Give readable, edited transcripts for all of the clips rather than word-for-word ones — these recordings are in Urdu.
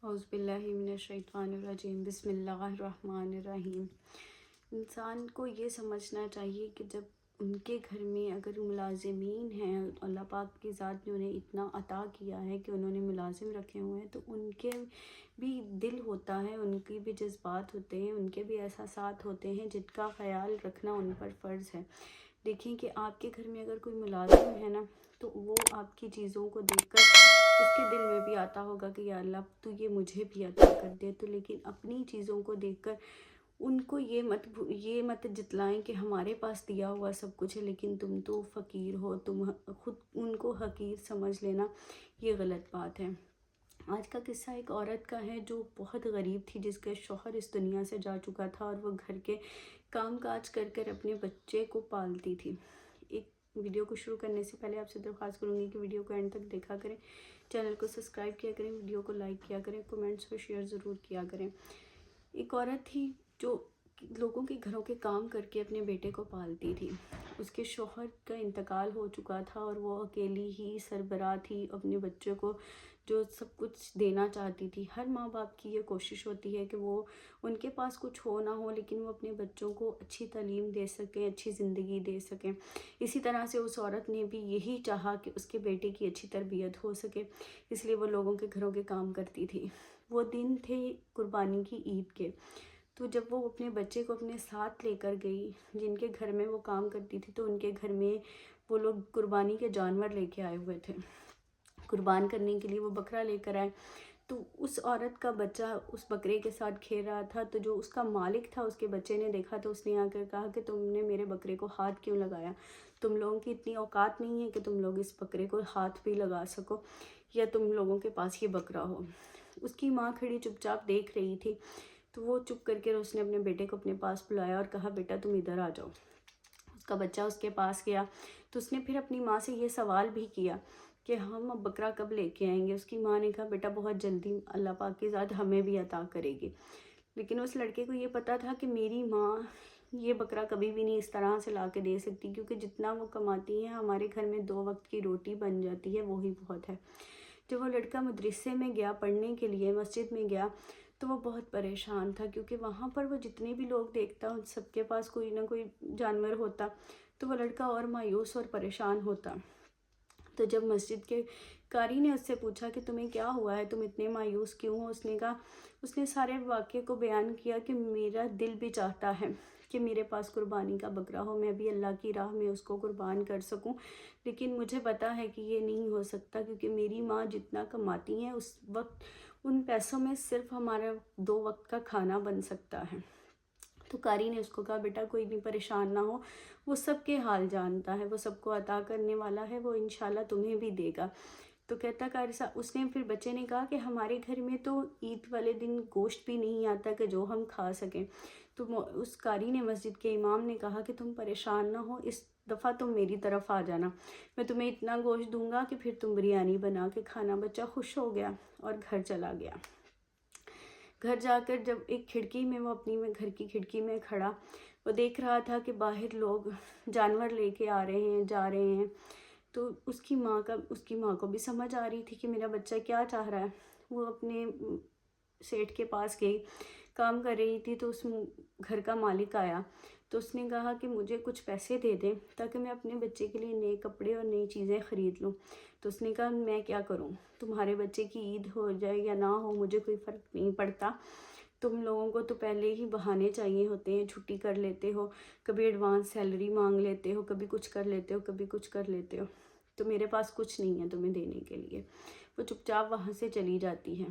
اعوذ باللہ من الشیطان الرجیم، بسم اللہ الرحمن الرحیم۔ انسان کو یہ سمجھنا چاہیے کہ جب ان کے گھر میں اگر ملازمین ہیں، اللہ پاک کی ذات نے انہیں اتنا عطا کیا ہے کہ انہوں نے ملازم رکھے ہوئے ہیں، تو ان کے بھی دل ہوتا ہے، ان کی بھی جذبات ہوتے ہیں، ان کے بھی احساسات ہوتے ہیں جن کا خیال رکھنا ان پر فرض ہے۔ دیکھیں کہ آپ کے گھر میں اگر کوئی ملازم ہے نا، تو وہ آپ کی چیزوں کو دیکھ کر اس کے دل میں بھی آتا ہوگا کہ یا اللہ تو یہ مجھے بھی عطا کر دے، تو لیکن اپنی چیزوں کو دیکھ کر ان کو یہ مت جتلائیں کہ ہمارے پاس دیا ہوا سب کچھ ہے لیکن تم تو فقیر ہو، تم خود ان کو حقیر سمجھ لینا، یہ غلط بات ہے۔ آج کا قصہ ایک عورت کا ہے جو بہت غریب تھی، جس کا شوہر اس دنیا سے جا چکا تھا اور وہ گھر کے کام کاج کر کر اپنے بچے کو پالتی تھی۔ ایک ویڈیو کو شروع کرنے سے پہلے آپ سے درخواست کروں گی کہ ویڈیو کو اینڈ تک دیکھا کریں، چینل کو سبسکرائب کیا کریں، ویڈیو کو لائک کیا کریں، کومنٹس کو شیئر ضرور کیا کریں۔ ایک عورت تھی جو لوگوں کے گھروں کے کام کر کے اپنے بیٹے کو پالتی تھی۔ اس کے شوہر کا انتقال ہو چکا تھا اور وہ اکیلی ہی سربراہ تھی، اپنے بچوں کو جو سب کچھ دینا چاہتی تھی۔ ہر ماں باپ کی یہ کوشش ہوتی ہے کہ وہ ان کے پاس کچھ ہو نہ ہو لیکن وہ اپنے بچوں کو اچھی تعلیم دے سکیں، اچھی زندگی دے سکیں۔ اسی طرح سے اس عورت نے بھی یہی چاہا کہ اس کے بیٹے کی اچھی تربیت ہو سکے، اس لیے وہ لوگوں کے گھروں کے کام کرتی تھی۔ وہ دن تھے قربانی کی عید کے، تو جب وہ اپنے بچے کو اپنے ساتھ لے کر گئی، جن کے گھر میں وہ کام کرتی تھی، تو ان کے گھر میں وہ لوگ قربانی کے جانور لے کے آئے ہوئے تھے، قربان کرنے کے لیے وہ بکرا لے کر آئے۔ تو اس عورت کا بچہ اس بکرے کے ساتھ کھیل رہا تھا، تو جو اس کا مالک تھا اس کے بچے نے دیکھا تو اس نے آ کر کہا کہ تم نے میرے بکرے کو ہاتھ کیوں لگایا؟ تم لوگوں کی اتنی اوقات نہیں ہے کہ تم لوگ اس بکرے کو ہاتھ بھی لگا سکو، یا تم لوگوں کے پاس یہ بکرا ہو۔ اس کی ماں کھڑی چپ چاپ دیکھ رہی تھی، تو وہ چپ کر کے اس نے اپنے بیٹے کو اپنے پاس بلایا اور کہا بیٹا تم ادھر آ جاؤ۔ اس کا بچہ اس کے پاس گیا تو اس نے پھر اپنی ماں سے یہ سوال بھی کیا کہ ہم اب بکرا کب لے کے آئیں گے؟ اس کی ماں نے کہا بیٹا بہت جلدی اللہ پاک کی ذات ہمیں بھی عطا کرے گی۔ لیکن اس لڑکے کو یہ پتا تھا کہ میری ماں یہ بکرا کبھی بھی نہیں اس طرح سے لا کے دے سکتی، کیونکہ جتنا وہ کماتی ہے ہمارے گھر میں 2 وقت کی روٹی بن جاتی ہے، وہی بہت ہے۔ جب وہ لڑکا مدرسے میں گیا، پڑھنے کے لیے مسجد میں گیا، تو وہ بہت پریشان تھا، کیونکہ وہاں پر وہ جتنے بھی لوگ دیکھتا ان سب کے پاس کوئی نہ کوئی جانور ہوتا، تو وہ لڑکا اور مایوس اور پریشان ہوتا۔ تو جب مسجد کے قاری نے اس سے پوچھا کہ تمہیں کیا ہوا ہے، تم اتنے مایوس کیوں ہو؟ اس نے کہا، اس نے سارے واقعے کو بیان کیا کہ میرا دل بھی چاہتا ہے کہ میرے پاس قربانی کا بکرا ہو، میں بھی اللہ کی راہ میں اس کو قربان کر سکوں، لیکن مجھے پتا ہے کہ یہ نہیں ہو سکتا، کیونکہ میری ماں جتنا کماتی ہیں اس وقت ان پیسوں میں صرف ہمارا 2 وقت کا کھانا بن سکتا ہے۔ تو قاری نے اس کو کہا بیٹا کوئی نہیں، پریشان نہ ہو، وہ سب کے حال جانتا ہے، وہ سب کو عطا کرنے والا ہے، وہ انشاءاللہ تمہیں بھی دے گا۔ تو کہتا قاری صاحب، اس نے پھر بچے نے کہا کہ ہمارے گھر میں تو عید والے دن گوشت بھی نہیں آتا کہ جو ہم کھا سکیں۔ تو اس قاری نے، مسجد کے امام نے کہا کہ تم پریشان نہ ہو، اس دفعہ تم میری طرف آ جانا، میں تمہیں اتنا گوشت دوں گا کہ پھر تم بریانی بنا کے کھانا۔ بچہ خوش ہو گیا اور گھر چلا گیا۔ گھر جا کر جب ایک کھڑکی میں وہ اپنی گھر کی کھڑکی میں کھڑا، وہ دیکھ رہا تھا کہ باہر لوگ جانور لے کے آ رہے ہیں، جا رہے ہیں، تو اس کی ماں کو بھی سمجھ آ رہی تھی کہ میرا بچہ کیا چاہ رہا ہے۔ وہ اپنے سیٹھ کے پاس گئی، کام کر رہی تھی، تو اس گھر کا مالک آیا، تو اس نے کہا کہ مجھے کچھ پیسے دے دیں تاکہ میں اپنے بچے کے لیے نئے کپڑے اور نئی چیزیں خرید لوں۔ تو اس نے کہا میں کیا کروں، تمہارے بچے کی عید ہو جائے یا نہ ہو مجھے کوئی فرق نہیں پڑتا، تم لوگوں کو تو پہلے ہی بہانے چاہیے ہوتے ہیں، چھٹی کر لیتے ہو، کبھی ایڈوانس سیلری مانگ لیتے ہو، کبھی کچھ کر لیتے ہو، کبھی کچھ کر لیتے ہو، تو میرے پاس کچھ نہیں ہے تمہیں دینے کے لیے۔ وہ چپ چاپ وہاں سے چلی جاتی ہے۔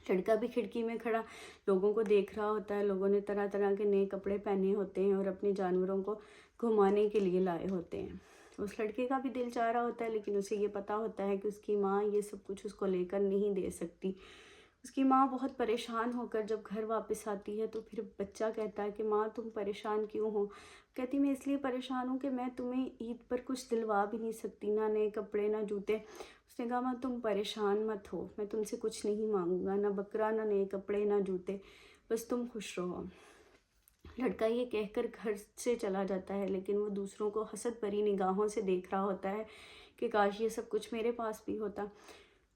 لڑکا بھی کھڑکی میں کھڑا لوگوں کو دیکھ رہا ہوتا ہے، لوگوں نے طرح طرح کے نئے کپڑے پہنے ہوتے ہیں اور اپنے جانوروں کو گھمانے کے لیے لائے ہوتے ہیں۔ اس لڑکے کا بھی دل چاہ رہا ہوتا ہے، لیکن اسے یہ پتا ہوتا ہے کہ اس کی ماں یہ سب کچھ اس کو لے کر نہیں دے سکتی۔ اس کی ماں بہت پریشان ہو کر جب گھر واپس آتی ہے تو پھر بچہ کہتا ہے کہ ماں تم پریشان کیوں ہو؟ کہتی میں اس لیے پریشان ہوں کہ میں تمہیں عید پر کچھ دلوا بھی نہیں سکتی، نہ نئے کپڑے نہ جوتے۔ اس نے کہا ماں تم پریشان مت ہو، میں تم سے کچھ نہیں مانگوں گا، نہ بکرا، نہ نئے کپڑے، نہ جوتے، بس تم خوش رہو۔ لڑکا یہ کہہ کر گھر سے چلا جاتا ہے، لیکن وہ دوسروں کو حسد بھری نگاہوں سے دیکھ رہا ہوتا ہے کہ کاش یہ سب کچھ میرے پاس بھی ہوتا۔